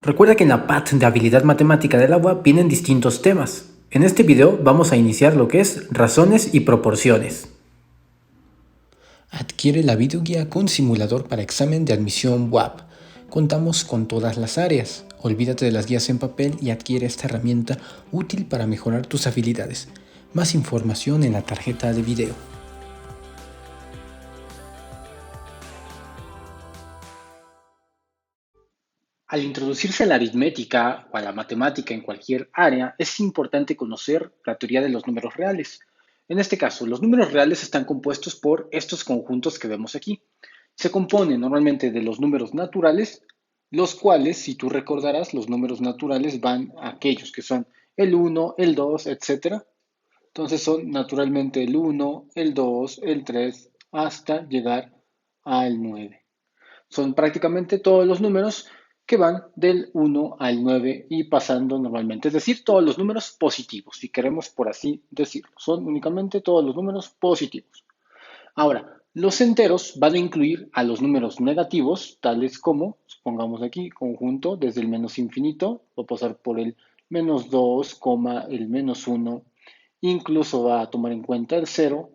Recuerda que en la PAT de habilidad matemática del agua vienen distintos temas. En este video vamos a iniciar lo que es razones y proporciones. Adquiere la videoguía con simulador para examen de admisión WAP. Contamos con todas las áreas. Olvídate de las guías en papel y adquiere esta herramienta útil para mejorar tus habilidades. Más información en la tarjeta de video. Al introducirse a la aritmética o a la matemática en cualquier área, es importante conocer la teoría de los números reales. En este caso, los números reales están compuestos por estos conjuntos que vemos aquí. Se componen normalmente de los números naturales, los cuales, si tú recordarás, los números naturales van a aquellos que son el 1, el 2, etcétera. Entonces son naturalmente el 1, el 2, el 3, hasta llegar al 9. Son prácticamente todos los números que van del 1 al 9 y pasando normalmente, es decir, todos los números positivos, si queremos por así decirlo. Son únicamente todos los números positivos. Ahora, los enteros van a incluir a los números negativos, tales como, supongamos aquí, conjunto desde el menos infinito, va a pasar por el menos 2, el menos 1, incluso va a tomar en cuenta el 0,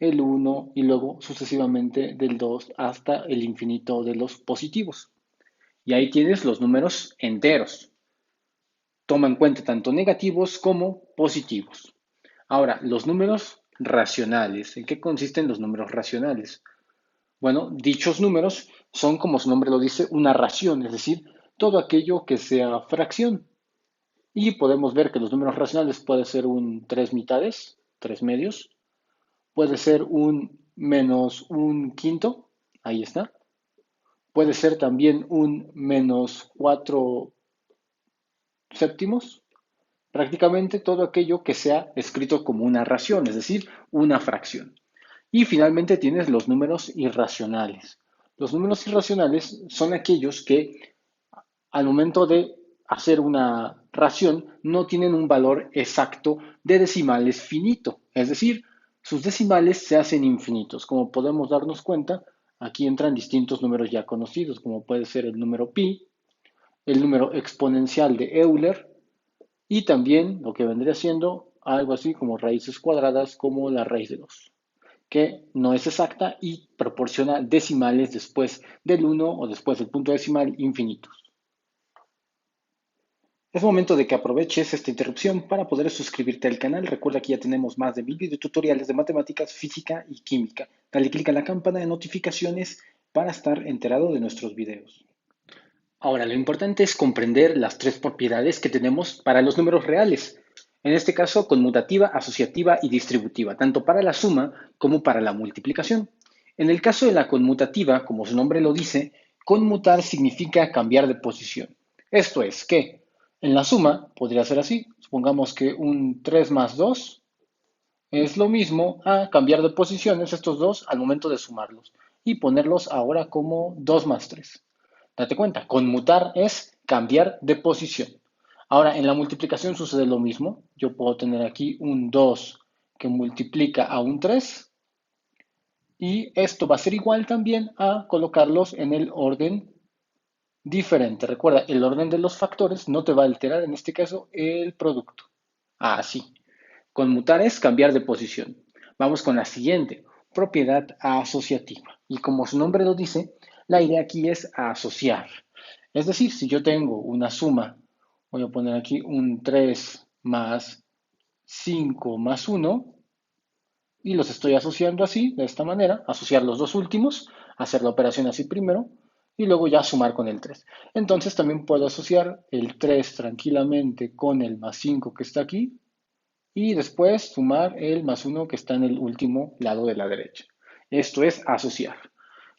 el 1 y luego sucesivamente del 2 hasta el infinito de los positivos. Y ahí tienes los números enteros. Toma en cuenta tanto negativos como positivos. Ahora, los números racionales. ¿En qué consisten los números racionales? Bueno, dichos números son, como su nombre lo dice, una ración, es decir, todo aquello que sea fracción. Y podemos ver que los números racionales puede ser un 3 mitades, 3 medios, puede ser un menos un quinto, ahí está. Puede ser también un menos 4 séptimos, prácticamente todo aquello que sea escrito como una ración, es decir, una fracción. Y finalmente tienes los números irracionales. Los números irracionales son aquellos que al momento de hacer una ración no tienen un valor exacto de decimales finito, es decir, sus decimales se hacen infinitos. Como podemos darnos cuenta, aquí entran distintos números ya conocidos, como puede ser el número pi, el número exponencial de Euler y también lo que vendría siendo algo así como raíces cuadradas como la raíz de 2, que no es exacta y proporciona decimales después del 1 o después del punto decimal infinitos. Es momento de que aproveches esta interrupción para poder suscribirte al canal. Recuerda que ya tenemos más de 1000 videotutoriales de matemáticas, física y química. Dale clic a la campana de notificaciones para estar enterado de nuestros videos. Ahora, lo importante es comprender las tres propiedades que tenemos para los números reales. En este caso, conmutativa, asociativa y distributiva, tanto para la suma como para la multiplicación. En el caso de la conmutativa, como su nombre lo dice, conmutar significa cambiar de posición. Esto es que en la suma podría ser así. Supongamos que un 3 más 2 es lo mismo a cambiar de posiciones estos dos al momento de sumarlos y ponerlos ahora como 2 más 3. Date cuenta, conmutar es cambiar de posición. Ahora, en la multiplicación sucede lo mismo. Yo puedo tener aquí un 2 que multiplica a un 3 y esto va a ser igual también a colocarlos en el orden diferente. Recuerda, el orden de los factores no te va a alterar, en este caso, el producto. Así. Conmutar es cambiar de posición. Vamos con la siguiente, propiedad asociativa. Y como su nombre lo dice, la idea aquí es asociar. Es decir, si yo tengo una suma, voy a poner aquí un 3 más 5 más 1, y los estoy asociando así, de esta manera, asociar los dos últimos, hacer la operación así primero, y luego ya sumar con el 3. Entonces también puedo asociar el 3 tranquilamente con el más 5 que está aquí, y después sumar el más 1 que está en el último lado de la derecha. Esto es asociar.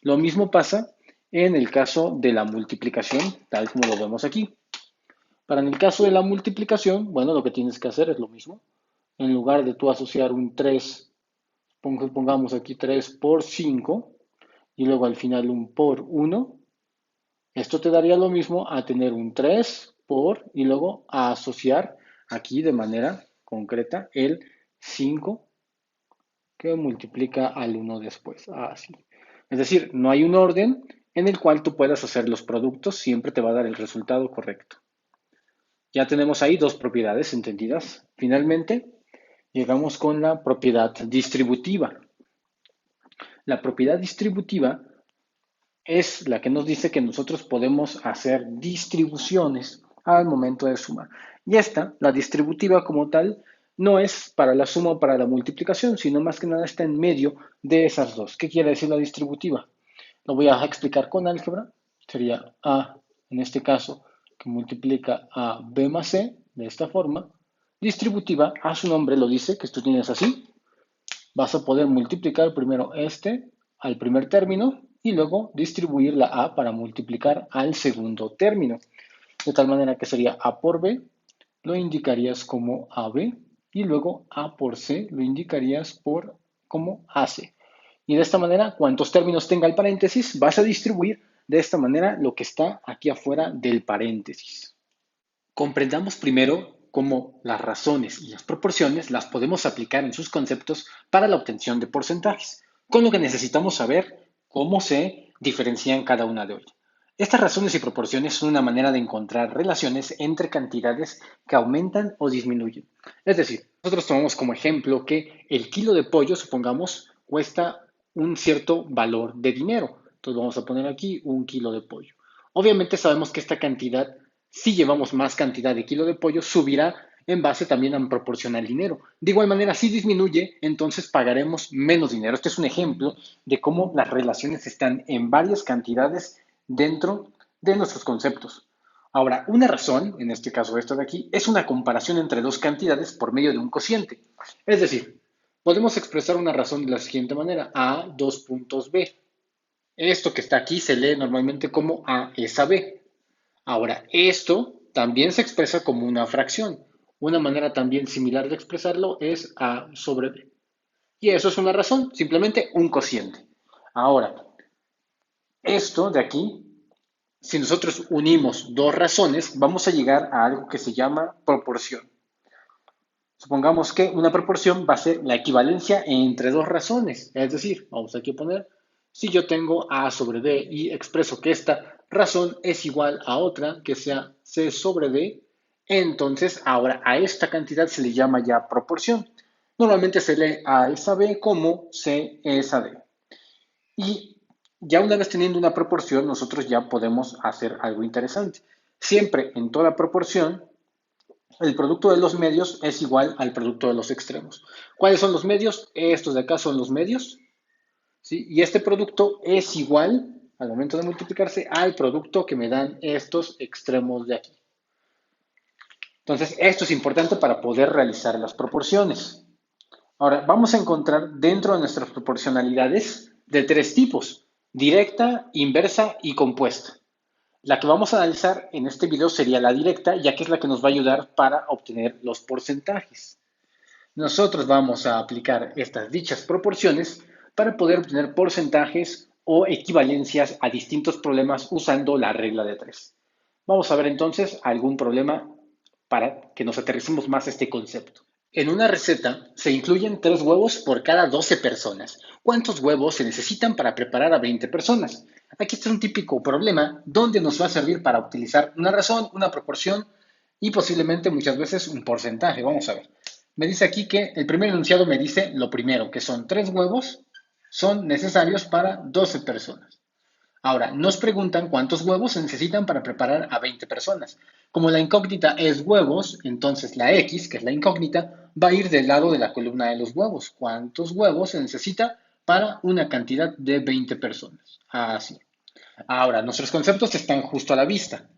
Lo mismo pasa en el caso de la multiplicación, tal como lo vemos aquí. Para en el caso de la multiplicación, bueno, lo que tienes que hacer es lo mismo. En lugar de tú asociar un 3, pongamos aquí 3 por 5 y luego al final un por 1, esto te daría lo mismo a tener un 3 por y luego a asociar aquí de manera concreta el 5 que multiplica al 1 después. Así. Es decir, no hay un orden, en el cual tú puedas hacer los productos, siempre te va a dar el resultado correcto. Ya tenemos ahí dos propiedades entendidas. Finalmente, llegamos con la propiedad distributiva. La propiedad distributiva es la que nos dice que nosotros podemos hacer distribuciones al momento de sumar. Y esta, la distributiva como tal, no es para la suma o para la multiplicación, sino más que nada está en medio de esas dos. ¿Qué quiere decir la distributiva? Lo voy a explicar con álgebra. Sería A, en este caso, que multiplica a B más C, de esta forma. Distributiva, a su nombre lo dice, que tú tienes así. Vas a poder multiplicar primero este al primer término y luego distribuir la A para multiplicar al segundo término. De tal manera que sería A por B, lo indicarías como AB y luego A por C lo indicarías como AC. Y de esta manera, cuantos términos tenga el paréntesis, vas a distribuir de esta manera lo que está aquí afuera del paréntesis. Comprendamos primero cómo las razones y las proporciones las podemos aplicar en sus conceptos para la obtención de porcentajes, con lo que necesitamos saber cómo se diferencian cada una de ellas. Estas razones y proporciones son una manera de encontrar relaciones entre cantidades que aumentan o disminuyen. Es decir, nosotros tomamos como ejemplo que el kilo de pollo, supongamos, cuesta un cierto valor de dinero. Entonces vamos a poner aquí un kilo de pollo. Obviamente sabemos que esta cantidad, si llevamos más cantidad de kilo de pollo, subirá en base también a proporción al dinero. De igual manera, si disminuye, entonces pagaremos menos dinero. Este es un ejemplo de cómo las relaciones están en varias cantidades dentro de nuestros conceptos. Ahora, una razón, en este caso esta de aquí, es una comparación entre dos cantidades por medio de un cociente. Es decir, podemos expresar una razón de la siguiente manera: A, dos puntos B. Esto que está aquí se lee normalmente como A es a B. Ahora, esto también se expresa como una fracción. Una manera también similar de expresarlo es A sobre B. Y eso es una razón, simplemente un cociente. Ahora, esto de aquí, si nosotros unimos dos razones, vamos a llegar a algo que se llama proporción. Supongamos que una proporción va a ser la equivalencia entre dos razones. Es decir, vamos aquí a poner, si yo tengo A sobre B y expreso que esta razón es igual a otra que sea C sobre D, entonces ahora a esta cantidad se le llama ya proporción. Normalmente se lee A es a B como C es a D. Y ya una vez teniendo una proporción, nosotros ya podemos hacer algo interesante. Siempre en toda proporción el producto de los medios es igual al producto de los extremos. ¿Cuáles son los medios? Estos de acá son los medios, ¿sí? Y este producto es igual, al momento de multiplicarse, al producto que me dan estos extremos de aquí. Entonces, esto es importante para poder realizar las proporciones. Ahora, vamos a encontrar dentro de nuestras proporcionalidades de tres tipos: directa, inversa y compuesta. La que vamos a analizar en este video sería la directa, ya que es la que nos va a ayudar para obtener los porcentajes. Nosotros vamos a aplicar estas dichas proporciones para poder obtener porcentajes o equivalencias a distintos problemas usando la regla de tres. Vamos a ver entonces algún problema para que nos aterricemos más a este concepto. En una receta se incluyen 3 huevos por cada 12 personas. ¿Cuántos huevos se necesitan para preparar a 20 personas? Aquí está un típico problema donde nos va a servir para utilizar una razón, una proporción y posiblemente muchas veces un porcentaje. Vamos a ver. Me dice aquí que el primer enunciado me dice lo primero, que son 3 huevos son necesarios para 12 personas. Ahora, nos preguntan cuántos huevos se necesitan para preparar a 20 personas. Como la incógnita es huevos, entonces la X, que es la incógnita, va a ir del lado de la columna de los huevos. ¿Cuántos huevos se necesita para una cantidad de 20 personas? Así. Ahora, nuestros conceptos están justo a la vista.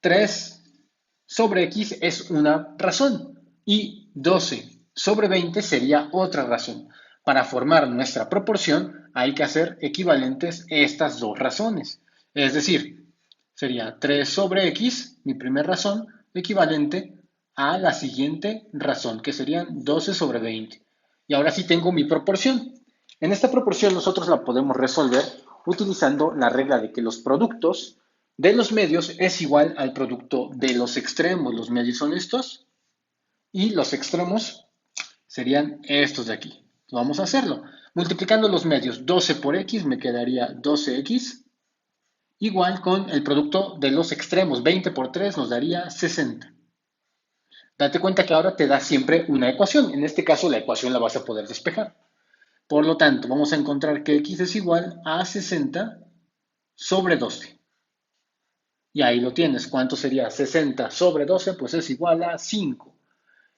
3 sobre X es una razón y 12 sobre 20 sería otra razón. Para formar nuestra proporción hay que hacer equivalentes estas dos razones. Es decir, sería 3 sobre X, mi primera razón, equivalente a la siguiente razón, que serían 12 sobre 20. Y ahora sí tengo mi proporción. En esta proporción nosotros la podemos resolver utilizando la regla de que los productos de los medios es igual al producto de los extremos. Los medios son estos y los extremos serían estos de aquí. Vamos a hacerlo. Multiplicando los medios, 12 por x me quedaría 12x igual con el producto de los extremos. 20 por 3 nos daría 60. Date cuenta que ahora te da siempre una ecuación. En este caso, la ecuación la vas a poder despejar. Por lo tanto, vamos a encontrar que x es igual a 60 sobre 12. Y ahí lo tienes. ¿Cuánto sería 60 sobre 12? Pues es igual a 5.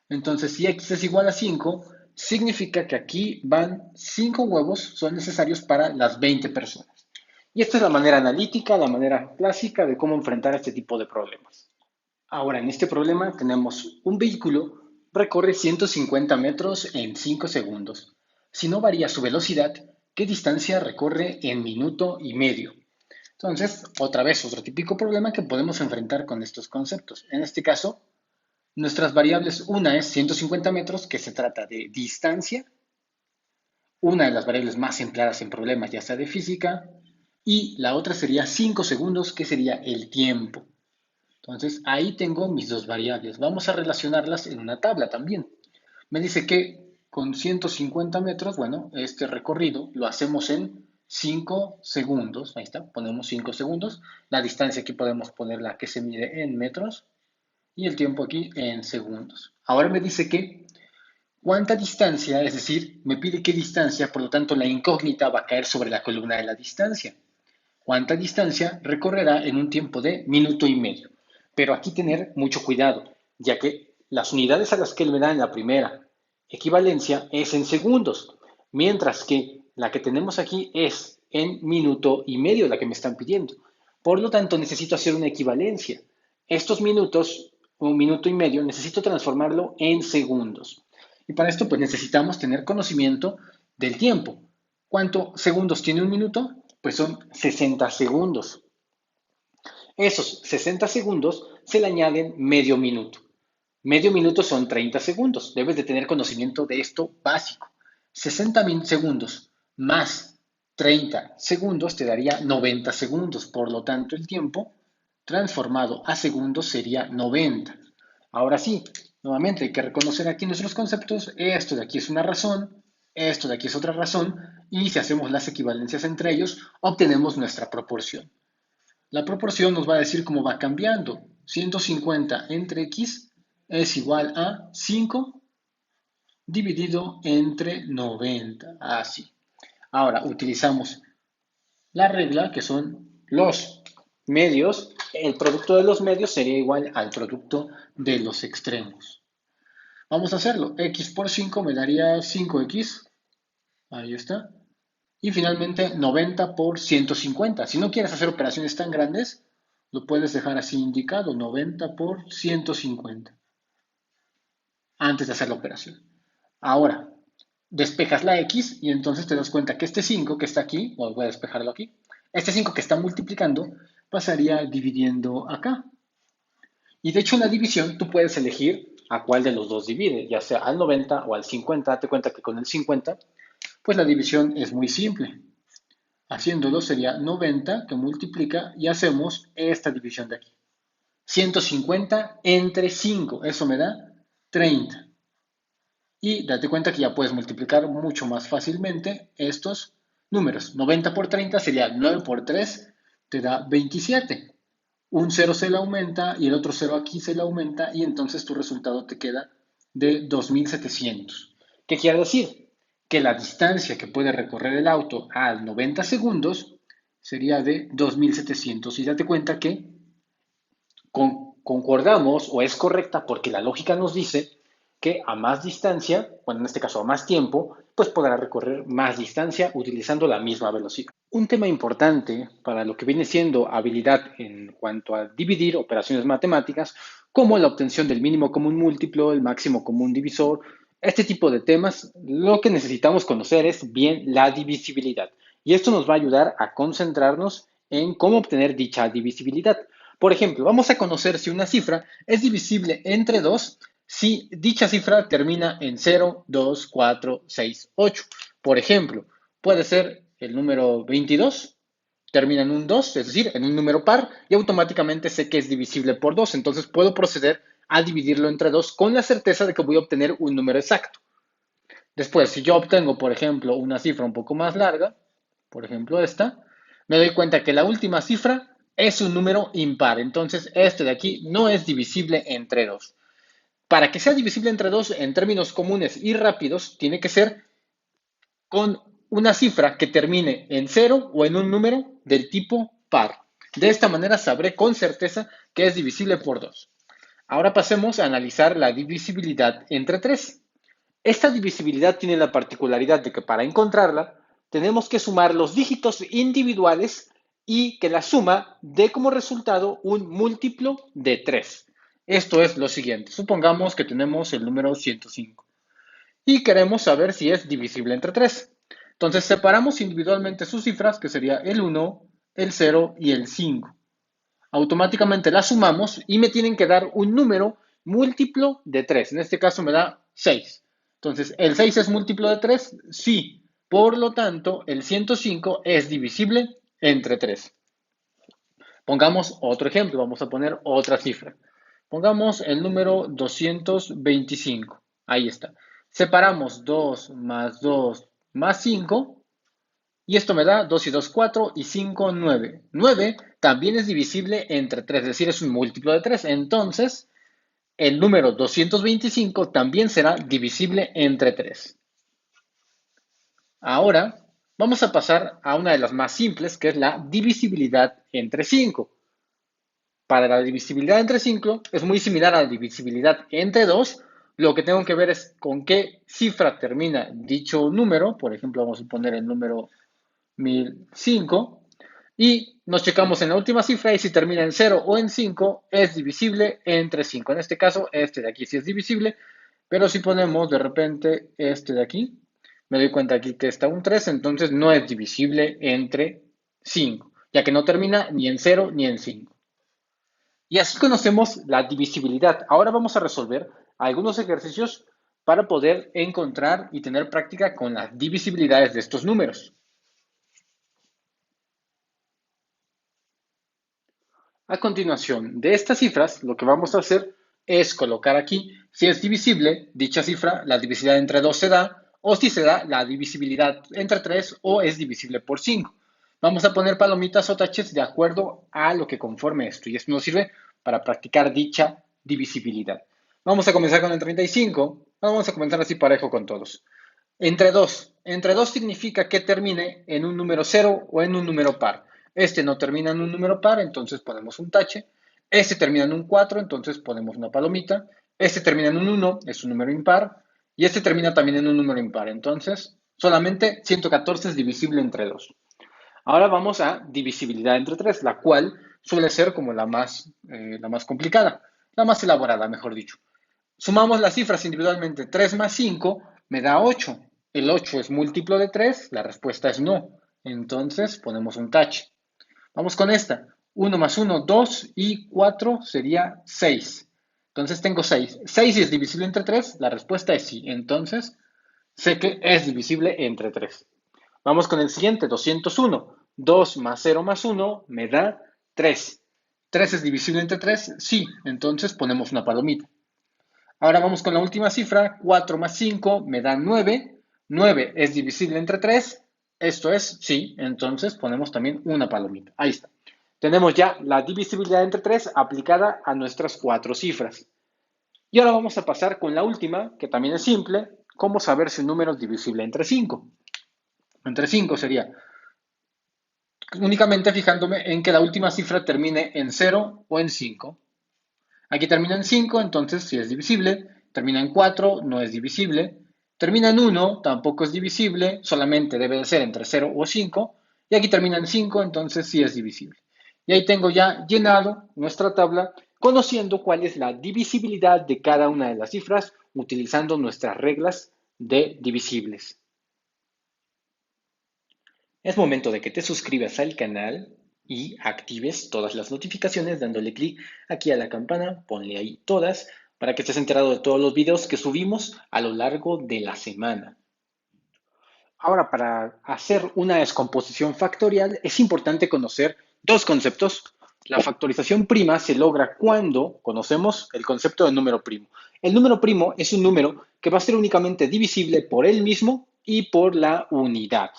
Entonces, si x es igual a 5, significa que aquí van 5 huevos, son necesarios para las 20 personas. Y esta es la manera analítica, la manera clásica de cómo enfrentar este tipo de problemas. Ahora, en este problema tenemos un vehículo recorre 150 metros en 5 segundos. Si no varía su velocidad, ¿qué distancia recorre en minuto y medio? Entonces, otra vez, otro típico problema que podemos enfrentar con estos conceptos. En este caso, nuestras variables, una es 150 metros, que se trata de distancia, una de las variables más empleadas en problemas, ya sea de física, y la otra sería 5 segundos, que sería el tiempo. Entonces, ahí tengo mis dos variables. Vamos a relacionarlas en una tabla también. Me dice que con 150 metros, bueno, este recorrido lo hacemos en 5 segundos. Ahí está, ponemos 5 segundos. La distancia aquí podemos ponerla que se mide en metros y el tiempo aquí en segundos. Ahora me dice que cuánta distancia, es decir, me pide qué distancia, por lo tanto la incógnita va a caer sobre la columna de la distancia. ¿Cuánta distancia recorrerá en un tiempo de minuto y medio? Pero aquí tener mucho cuidado, ya que las unidades a las que él me da en la primera equivalencia es en segundos, mientras que la que tenemos aquí es en minuto y medio, la que me están pidiendo. Por lo tanto, necesito hacer una equivalencia. Estos minutos, un minuto y medio, necesito transformarlo en segundos. Y para esto, pues necesitamos tener conocimiento del tiempo. ¿Cuántos segundos tiene un minuto? Pues son 60 segundos. Esos 60 segundos se le añaden medio minuto. Medio minuto son 30 segundos. Debes de tener conocimiento de esto básico. 60 segundos más 30 segundos te daría 90 segundos. Por lo tanto, el tiempo transformado a segundos sería 90. Ahora sí, nuevamente hay que reconocer aquí nuestros conceptos. Esto de aquí es una razón, esto de aquí es otra razón, y si hacemos las equivalencias entre ellos, obtenemos nuestra proporción. La proporción nos va a decir cómo va cambiando. 150 entre x es igual a 5 dividido entre 90. Así. Ahora utilizamos la regla que son los medios. El producto de los medios sería igual al producto de los extremos. Vamos a hacerlo. X por 5 me daría 5x. Ahí está. Y finalmente 90 por 150. Si no quieres hacer operaciones tan grandes, lo puedes dejar así indicado, 90 por 150, antes de hacer la operación. Ahora, despejas la X y entonces te das cuenta que este 5 que está aquí, voy a despejarlo aquí, este 5 que está multiplicando pasaría dividiendo acá. Y de hecho en la división tú puedes elegir a cuál de los dos divide, ya sea al 90 o al 50. Date cuenta que con el 50, pues la división es muy simple. Haciéndolo sería 90 que multiplica y hacemos esta división de aquí. 150 entre 5, eso me da 30. Y date cuenta que ya puedes multiplicar mucho más fácilmente estos números. 90 por 30 sería 9 por 3, te da 27. Un cero se le aumenta y el otro cero aquí se le aumenta y entonces tu resultado te queda de 2700. ¿Qué quiere decir? Que la distancia que puede recorrer el auto a 90 segundos sería de 2700. Y date cuenta que concordamos o es correcta porque la lógica nos dice que a más distancia, bueno, en este caso a más tiempo, pues podrá recorrer más distancia utilizando la misma velocidad. Un tema importante para lo que viene siendo habilidad en cuanto a dividir operaciones matemáticas, como la obtención del mínimo común múltiplo, el máximo común divisor, este tipo de temas, lo que necesitamos conocer es bien la divisibilidad. Y esto nos va a ayudar a concentrarnos en cómo obtener dicha divisibilidad. Por ejemplo, vamos a conocer si una cifra es divisible entre 2 si dicha cifra termina en 0, 2, 4, 6, 8. Por ejemplo, puede ser el número 22, termina en un 2, es decir, en un número par, y automáticamente sé que es divisible por 2. Entonces puedo proceder a dividirlo entre 2 con la certeza de que voy a obtener un número exacto. Después, si yo obtengo, por ejemplo, una cifra un poco más larga, por ejemplo esta, me doy cuenta que la última cifra es un número impar. Entonces, este de aquí no es divisible entre 2. Para que sea divisible entre 2 en términos comunes y rápidos, tiene que ser con una cifra que termine en cero o en un número del tipo par. De esta manera sabré con certeza que es divisible por 2. Ahora pasemos a analizar la divisibilidad entre 3. Esta divisibilidad tiene la particularidad de que para encontrarla tenemos que sumar los dígitos individuales y que la suma dé como resultado un múltiplo de 3. Esto es lo siguiente. Supongamos que tenemos el número 105 y queremos saber si es divisible entre 3. Entonces separamos individualmente sus cifras, que sería el 1, el 0 y el 5. Automáticamente las sumamos y me tienen que dar un número múltiplo de 3. En este caso me da 6. Entonces, ¿el 6 es múltiplo de 3? Sí. Por lo tanto, el 105 es divisible entre 3. Pongamos otro ejemplo, vamos a poner otra cifra. Pongamos el número 225. Ahí está. Separamos 2 más 2 más 5 y esto me da 2 y 2, 4 y 5, 9. 9 también es divisible entre 3, es decir, es un múltiplo de 3. Entonces, el número 225 también será divisible entre 3. Ahora, vamos a pasar a una de las más simples, que es la divisibilidad entre 5. Para la divisibilidad entre 5 es muy similar a la divisibilidad entre 2. Lo que tengo que ver es con qué cifra termina dicho número. Por ejemplo, vamos a poner el número 1005 y nos checamos en la última cifra y si termina en 0 o en 5 es divisible entre 5. En este caso, este de aquí sí es divisible, pero si ponemos de repente este de aquí, me doy cuenta aquí que está un 3, entonces no es divisible entre 5, ya que no termina ni en 0 ni en 5. Y así conocemos la divisibilidad. Ahora vamos a resolver algunos ejercicios para poder encontrar y tener práctica con las divisibilidades de estos números. A continuación de estas cifras, lo que vamos a hacer es colocar aquí si es divisible dicha cifra, la divisibilidad entre 2 se da, o si se da la divisibilidad entre 3 o es divisible por 5. Vamos a poner palomitas o taches de acuerdo a lo que conforme esto, y esto nos sirve para practicar dicha divisibilidad. Vamos a comenzar con el 35, vamos a comenzar así parejo con todos. Entre 2. Entre 2 significa que termine en un número cero o en un número par. Este no termina en un número par, entonces ponemos un tache. Este termina en un 4, entonces ponemos una palomita. Este termina en un 1, es un número impar. Y este termina también en un número impar. Entonces, solamente 114 es divisible entre 2. Ahora vamos a divisibilidad entre 3, la cual suele ser como la más complicada, la más elaborada, mejor dicho. Sumamos las cifras individualmente. 3 más 5 me da 8. El 8 es múltiplo de 3, la respuesta es no. Entonces ponemos un tache. Vamos con esta. 1 más 1, 2 y 4 sería 6. Entonces tengo 6. 6 es divisible entre 3, la respuesta es sí. Entonces sé que es divisible entre 3. Vamos con el siguiente, 201. 2 más 0 más 1 me da 3. 3 es divisible entre 3, sí. Entonces ponemos una palomita. Ahora vamos con la última cifra, 4 más 5 me da 9. 9 es divisible entre 3, esto es sí, entonces ponemos también una palomita. Ahí está. Tenemos ya la divisibilidad entre 3 aplicada a nuestras 4 cifras. Y ahora vamos a pasar con la última, que también es simple, cómo saber si un número es divisible entre 5. Entre 5 sería únicamente fijándome en que la última cifra termine en 0 o en 5. Aquí termina en 5, entonces sí es divisible. Termina en 4, no es divisible. Termina en 1, tampoco es divisible, solamente debe de ser entre 0 o 5. Y aquí termina en 5, entonces sí es divisible. Y ahí tengo ya llenado nuestra tabla, conociendo cuál es la divisibilidad de cada una de las cifras, utilizando nuestras reglas de divisibles. Es momento de que te suscribas al canal y actives todas las notificaciones dándole clic aquí a la campana, ponle ahí todas para que estés enterado de todos los videos que subimos a lo largo de la semana. Ahora, para hacer una descomposición factorial es importante conocer dos conceptos. La factorización prima se logra cuando conocemos el concepto de número primo. El número primo es un número que va a ser únicamente divisible por él mismo y por la unidad.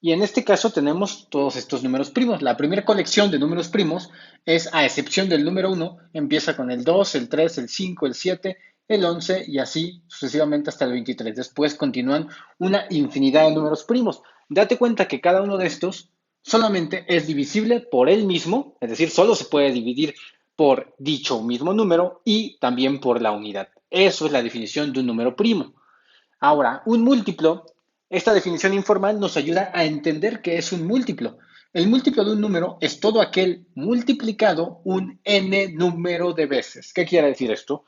Y en este caso tenemos todos estos números primos. La primera colección de números primos es, a excepción del número uno, empieza con el 2, el 3, el 5, el 7, el 11 y así sucesivamente hasta el 23. Después continúan una infinidad de números primos. Date cuenta que cada uno de estos solamente es divisible por él mismo, es decir, solo se puede dividir por dicho mismo número y también por la unidad. Eso es la definición de un número primo. Ahora, un múltiplo, esta definición informal nos ayuda a entender qué es un múltiplo. El múltiplo de un número es todo aquel multiplicado un n número de veces. ¿Qué quiere decir esto?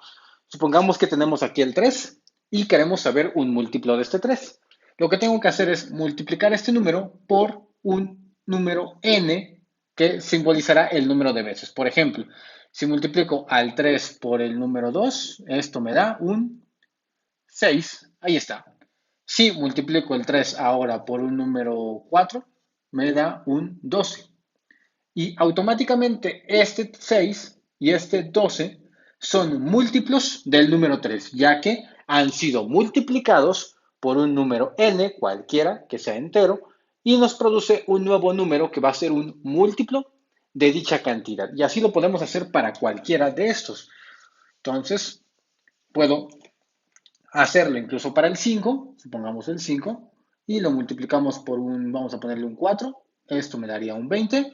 Supongamos que tenemos aquí el 3 y queremos saber un múltiplo de este 3. Lo que tengo que hacer es multiplicar este número por un número n que simbolizará el número de veces. Por ejemplo, si multiplico al 3 por el número 2, esto me da un 6. Ahí está. Si multiplico el 3 ahora por un número 4, me da un 12. Y automáticamente este 6 y este 12 son múltiplos del número 3, ya que han sido multiplicados por un número n, cualquiera que sea entero, y nos produce un nuevo número que va a ser un múltiplo de dicha cantidad. Y así lo podemos hacer para cualquiera de estos. Entonces, puedo hacerlo incluso para el 5, supongamos el 5, y lo multiplicamos por un, vamos a ponerle un 4, esto me daría un 20,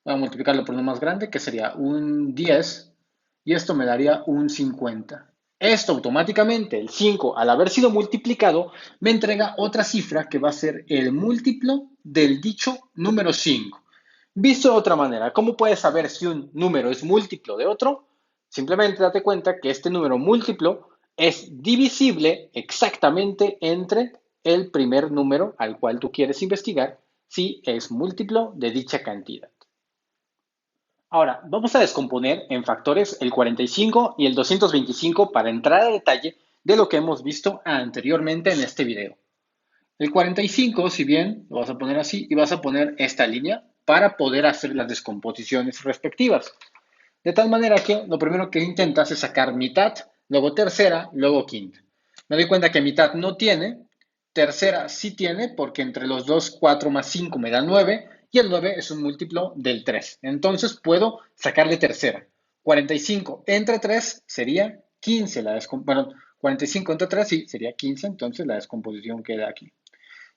voy a multiplicarlo por uno más grande, que sería un 10, y esto me daría un 50. Esto automáticamente, el 5, al haber sido multiplicado, me entrega otra cifra que va a ser el múltiplo del dicho número 5. Visto de otra manera, ¿cómo puedes saber si un número es múltiplo de otro? Simplemente date cuenta que este número múltiplo es divisible exactamente entre el primer número al cual tú quieres investigar si es múltiplo de dicha cantidad. Ahora, vamos a descomponer en factores el 45 y el 225 para entrar a detalle de lo que hemos visto anteriormente en este video. El 45, si bien lo vas a poner así, y vas a poner esta línea para poder hacer las descomposiciones respectivas. De tal manera que lo primero que intentas es sacar mitad, luego tercera, luego quinta. Me doy cuenta que mitad no tiene, tercera sí tiene, porque entre los dos, 4 más 5 me da 9, y el 9 es un múltiplo del 3. Entonces puedo sacarle tercera. 45 entre 3 sería 15. Bueno, 45 entre 3 sí, sería 15, entonces la descomposición queda aquí.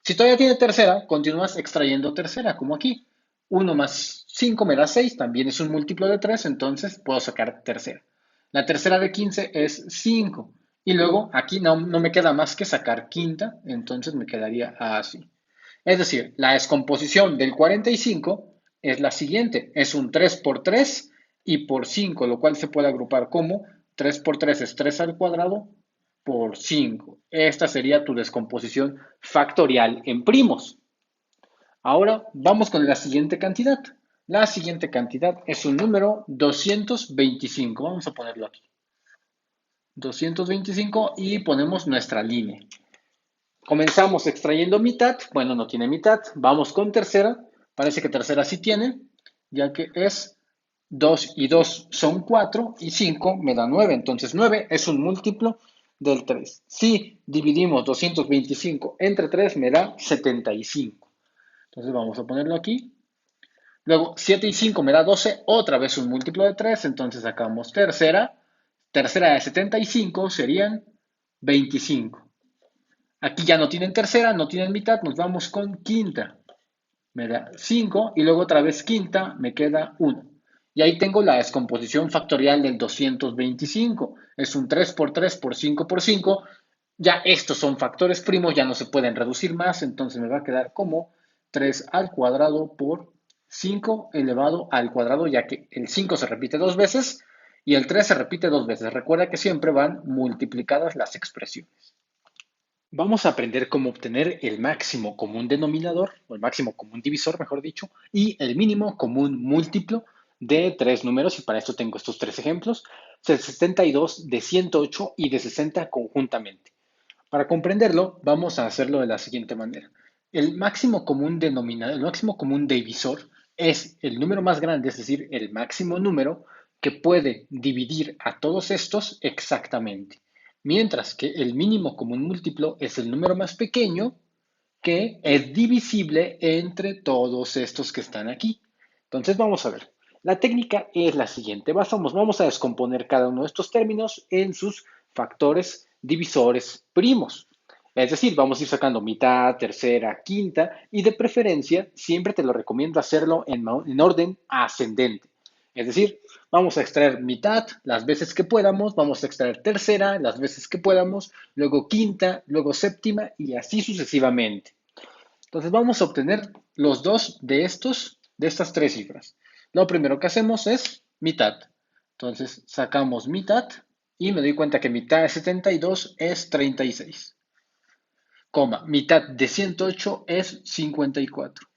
Si todavía tiene tercera, continúas extrayendo tercera, como aquí. 1 más 5 me da 6, también es un múltiplo de 3, entonces puedo sacar tercera. La tercera de 15 es 5. Y luego aquí no me queda más que sacar quinta, entonces me quedaría así. Es decir, la descomposición del 45 es la siguiente. Es un 3 por 3 y por 5, lo cual se puede agrupar como 3 por 3 es 3 al cuadrado por 5. Esta sería tu descomposición factorial en primos. Ahora vamos con la siguiente cantidad. La siguiente cantidad es un número 225. Vamos a ponerlo aquí. 225 y ponemos nuestra línea. Comenzamos extrayendo mitad. Bueno, no tiene mitad. Vamos con tercera. Parece que tercera sí tiene, ya que es 2 y 2 son 4 y 5 me da 9. Entonces 9 es un múltiplo del 3. Si dividimos 225 entre 3 me da 75. Entonces vamos a ponerlo aquí. Luego 7 y 5 me da 12, otra vez un múltiplo de 3, entonces sacamos tercera. Tercera de 75 serían 25. Aquí ya no tienen tercera, no tienen mitad, nos vamos con quinta. Me da 5 y luego otra vez quinta, me queda 1. Y ahí tengo la descomposición factorial del 225. Es un 3 por 3 por 5 por 5. Ya estos son factores primos, ya no se pueden reducir más, entonces me va a quedar como 3 al cuadrado por 5 elevado al cuadrado, ya que el 5 se repite dos veces y el 3 se repite dos veces. Recuerda que siempre van multiplicadas las expresiones. Vamos a aprender cómo obtener el máximo común denominador, o el máximo común divisor, mejor dicho, y el mínimo común múltiplo de tres números, y para esto tengo estos tres ejemplos, de 72, de 108 y de 60 conjuntamente. Para comprenderlo, vamos a hacerlo de la siguiente manera. El máximo común denominador, el máximo común divisor es el número más grande, es decir, el máximo número que puede dividir a todos estos exactamente. Mientras que el mínimo común múltiplo es el número más pequeño que es divisible entre todos estos que están aquí. Entonces vamos a ver. La técnica es la siguiente. Vamos a descomponer cada uno de estos términos en sus factores divisores primos. Es decir, vamos a ir sacando mitad, tercera, quinta y de preferencia siempre te lo recomiendo hacerlo en orden ascendente. Es decir, vamos a extraer mitad las veces que podamos, vamos a extraer tercera las veces que podamos, luego quinta, luego séptima y así sucesivamente. Entonces vamos a obtener los dos de estas tres cifras. Lo primero que hacemos es mitad. Entonces sacamos mitad y me doy cuenta que mitad de 72 es 36, coma, mitad de 108 es 54,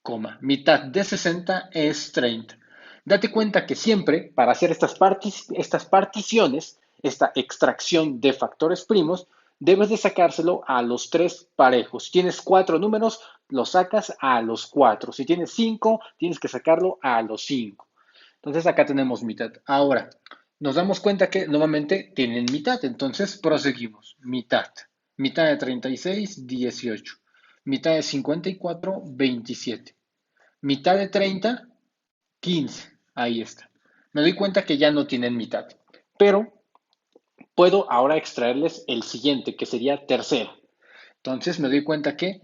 coma, mitad de 60 es 30. Date cuenta que siempre para hacer estas particiones, esta extracción de factores primos, debes de sacárselo a los tres parejos. Si tienes cuatro números, los sacas a los cuatro. Si tienes cinco, tienes que sacarlo a los cinco. Entonces acá tenemos mitad. Ahora, nos damos cuenta que nuevamente tienen mitad, entonces proseguimos. Mitad. Mitad de 36, 18. Mitad de 54, 27. Mitad de 30, 15. Ahí está. Me doy cuenta que ya no tienen mitad. Pero puedo ahora extraerles el siguiente, que sería tercera. Entonces me doy cuenta que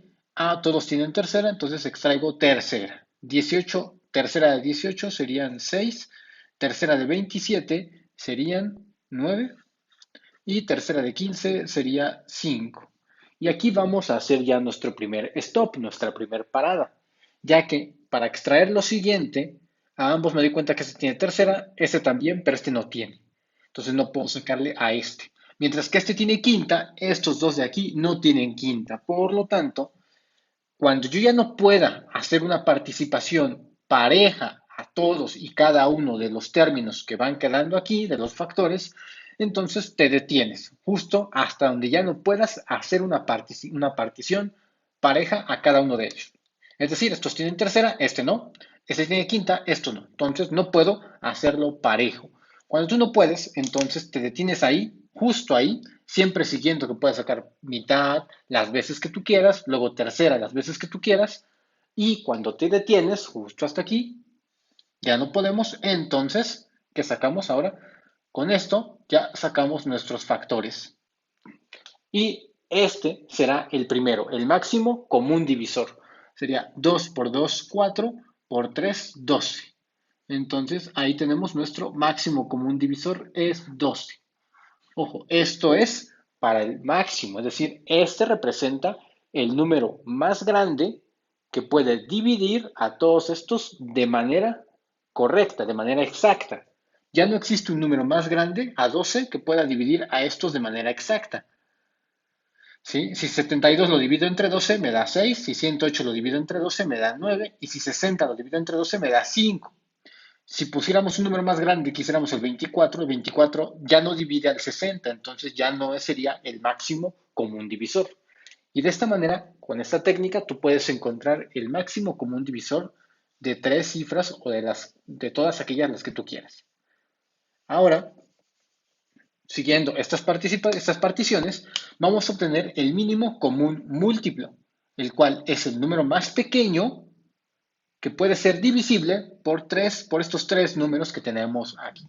todos tienen tercera, entonces extraigo tercera. 18, tercera de 18 serían 6, tercera de 27 serían 9 y tercera de 15 sería 5. Y aquí vamos a hacer ya nuestro primer stop, nuestra primera parada, ya que para extraer lo siguiente, a ambos me doy cuenta que este tiene tercera, este también, pero este no tiene. Entonces no puedo sacarle a este. Mientras que este tiene quinta, estos dos de aquí no tienen quinta. Por lo tanto, cuando yo ya no pueda hacer una participación pareja a todos y cada uno de los términos que van quedando aquí, de los factores, entonces te detienes justo hasta donde ya no puedas hacer una partición pareja a cada uno de ellos. Es decir, estos tienen tercera, este no. Este tiene quinta, esto no. Entonces no puedo hacerlo parejo. Cuando tú no puedes, entonces te detienes ahí, justo ahí, siempre siguiendo que puedas sacar mitad las veces que tú quieras, luego tercera las veces que tú quieras, y cuando te detienes justo hasta aquí, ya no podemos, entonces, ¿qué sacamos ahora? Con esto ya sacamos nuestros factores. Y este será el primero, el máximo común divisor. Sería 2 por 2, 4, por 3, 12. Entonces ahí tenemos nuestro máximo común divisor, es 12. Ojo, esto es para el máximo, es decir, este representa el número más grande que puede dividir a todos estos de manera correcta, de manera exacta. Ya no existe un número más grande a 12 que pueda dividir a estos de manera exacta. ¿Sí? Si 72 lo divido entre 12 me da 6, si 108 lo divido entre 12 me da 9 y si 60 lo divido entre 12 me da 5. Si pusiéramos un número más grande y quisiéramos el 24 ya no divide al 60, entonces ya no sería el máximo común divisor. Y de esta manera, con esta técnica, tú puedes encontrar el máximo común divisor de tres cifras o de todas aquellas las que tú quieras. Ahora, siguiendo estas particiones, vamos a obtener el mínimo común múltiplo, el cual es el número más pequeño que puede ser divisible por estos tres números que tenemos aquí.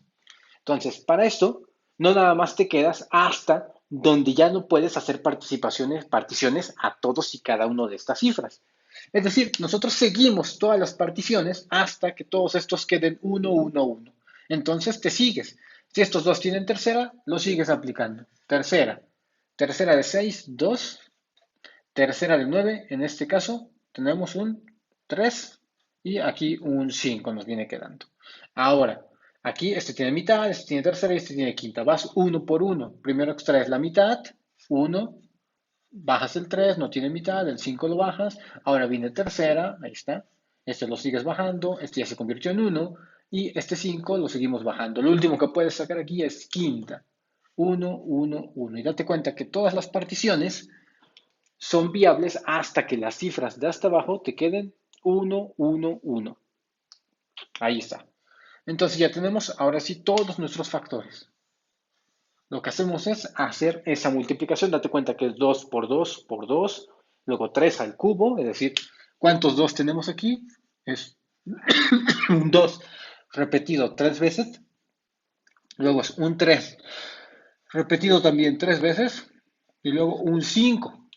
Entonces, para esto, no nada más te quedas hasta donde ya no puedes hacer particiones a todos y cada uno de estas cifras. Es decir, nosotros seguimos todas las particiones hasta que todos estos queden 1, 1, 1. Entonces te sigues. Si estos dos tienen tercera, lo sigues aplicando. Tercera. Tercera de 6, 2. Tercera de 9, en este caso tenemos un 3 y aquí un 5 nos viene quedando. Ahora, aquí este tiene mitad, este tiene tercera y este tiene quinta. Vas uno por uno. Primero extraes la mitad, 1, bajas el 3, no tiene mitad, el 5 lo bajas. Ahora viene tercera, ahí está. Este lo sigues bajando, este ya se convirtió en 1 y este 5 lo seguimos bajando. Lo último que puedes sacar aquí es quinta. 1, 1, 1. Y date cuenta que todas las particiones son viables hasta que las cifras de hasta abajo te queden 1, 1, 1. Ahí está. Entonces ya tenemos ahora sí todos nuestros factores. Lo que hacemos es hacer esa multiplicación. Date cuenta que es 2 por 2 por 2. luego 3 al cubo, es decir, ¿cuántos 2 tenemos aquí? Es un 2 repetido 3 veces, luego es un 3 repetido también 3 veces, y luego un 5.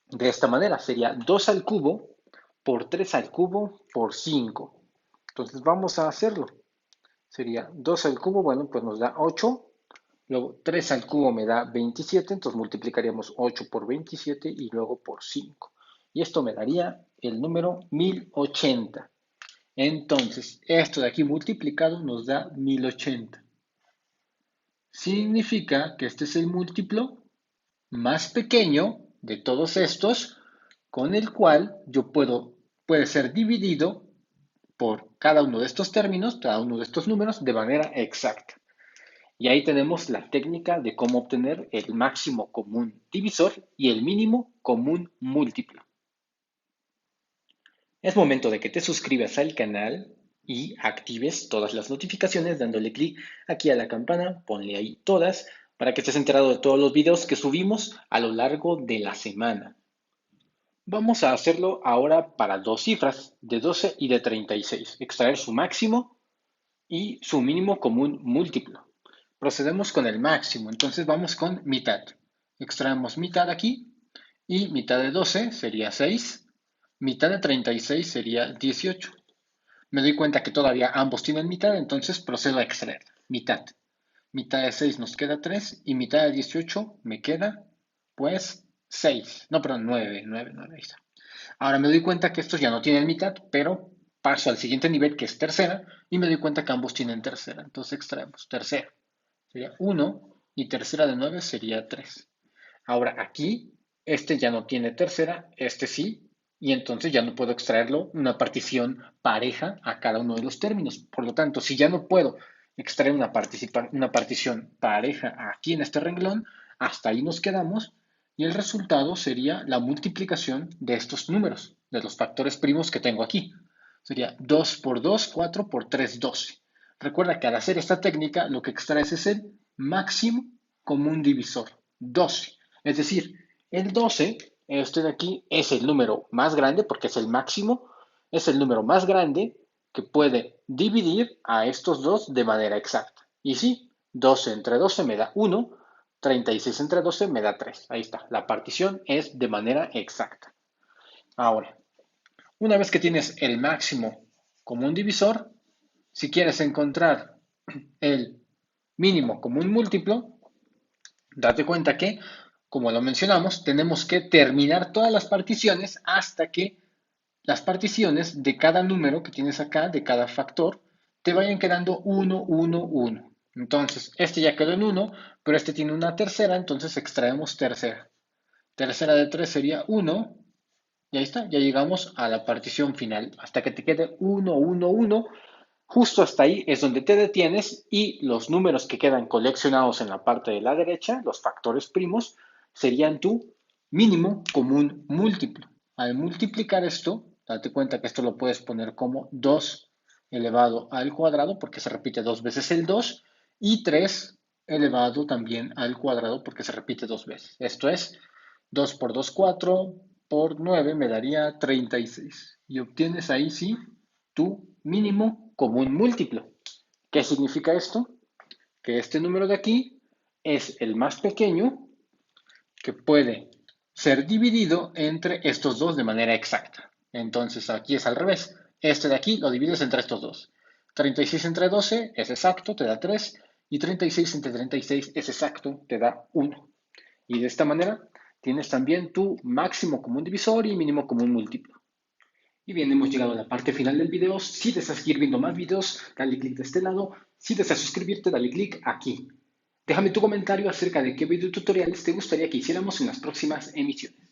De esta manera sería 2 al cubo por 3 al cubo por 5. Entonces vamos a hacerlo. Sería 2 al cubo, bueno, pues nos da 8. Luego 3 al cubo me da 27, entonces multiplicaríamos 8 por 27 y luego por 5. Y esto me daría el número 1080. Entonces, esto de aquí multiplicado nos da 1080. Significa que este es el múltiplo más pequeño de todos estos, con el cual puede ser dividido por cada uno de estos términos, cada uno de estos números, de manera exacta. Y ahí tenemos la técnica de cómo obtener el máximo común divisor y el mínimo común múltiplo. Es momento de que te suscribas al canal y actives todas las notificaciones dándole clic aquí a la campana, ponle ahí todas para que estés enterado de todos los videos que subimos a lo largo de la semana. Vamos a hacerlo ahora para dos cifras, de 12 y de 36, extraer su máximo y su mínimo común múltiplo. Procedemos con el máximo, entonces vamos con mitad. Extraemos mitad aquí y mitad de 12 sería 6, mitad de 36 sería 18. Me doy cuenta que todavía ambos tienen mitad, entonces procedo a extraer mitad. Mitad de 6 nos queda 3 y mitad de 18 me queda pues 6. No, perdón, 9, 9, 9, ahí está. Ahora me doy cuenta que estos ya no tienen mitad, pero paso al siguiente nivel que es tercera y me doy cuenta que ambos tienen tercera. Entonces extraemos tercera. Sería 1 y tercera de 9 sería 3. Ahora aquí, este ya no tiene tercera, este sí, y entonces ya no puedo extraerlo una partición pareja a cada uno de los términos. Por lo tanto, si ya no puedo extraer una partición pareja aquí en este renglón, hasta ahí nos quedamos y el resultado sería la multiplicación de estos números, de los factores primos que tengo aquí. Sería 2 por 2, 4 por 3, 12. Recuerda que al hacer esta técnica lo que extraes es el máximo común divisor, 12. Es decir, el 12, este de aquí, es el número más grande porque es el máximo, es el número más grande que puede dividir a estos dos de manera exacta. Y sí, 12 entre 12 me da 1, 36 entre 12 me da 3. Ahí está, la partición es de manera exacta. Ahora, una vez que tienes el máximo común divisor, si quieres encontrar el mínimo común múltiplo, date cuenta que, como lo mencionamos, tenemos que terminar todas las particiones hasta que las particiones de cada número que tienes acá, de cada factor, te vayan quedando 1, 1, 1. Entonces, este ya quedó en 1, pero este tiene una tercera, entonces extraemos tercera. Tercera de 3 sería 1, y ahí está, ya llegamos a la partición final, hasta que te quede 1, 1, 1. Justo hasta ahí es donde te detienes y los números que quedan coleccionados en la parte de la derecha, los factores primos, serían tu mínimo común múltiplo. Al multiplicar esto, date cuenta que esto lo puedes poner como 2 elevado al cuadrado porque se repite dos veces el 2 y 3 elevado también al cuadrado porque se repite dos veces. Esto es 2 por 2, 4 por 9 me daría 36. Y obtienes ahí sí tu mínimo común múltiplo. ¿Qué significa esto? Que este número de aquí es el más pequeño que puede ser dividido entre estos dos de manera exacta. Entonces aquí es al revés. Este de aquí lo divides entre estos dos. 36 entre 12 es exacto, te da 3. Y 36 entre 36 es exacto, te da 1. Y de esta manera tienes también tu máximo común divisor y mínimo común múltiplo. Y bien, hemos llegado a la parte final del video. Si deseas seguir viendo más videos, dale clic de este lado. Si deseas suscribirte, dale clic aquí. Déjame tu comentario acerca de qué videotutoriales te gustaría que hiciéramos en las próximas emisiones.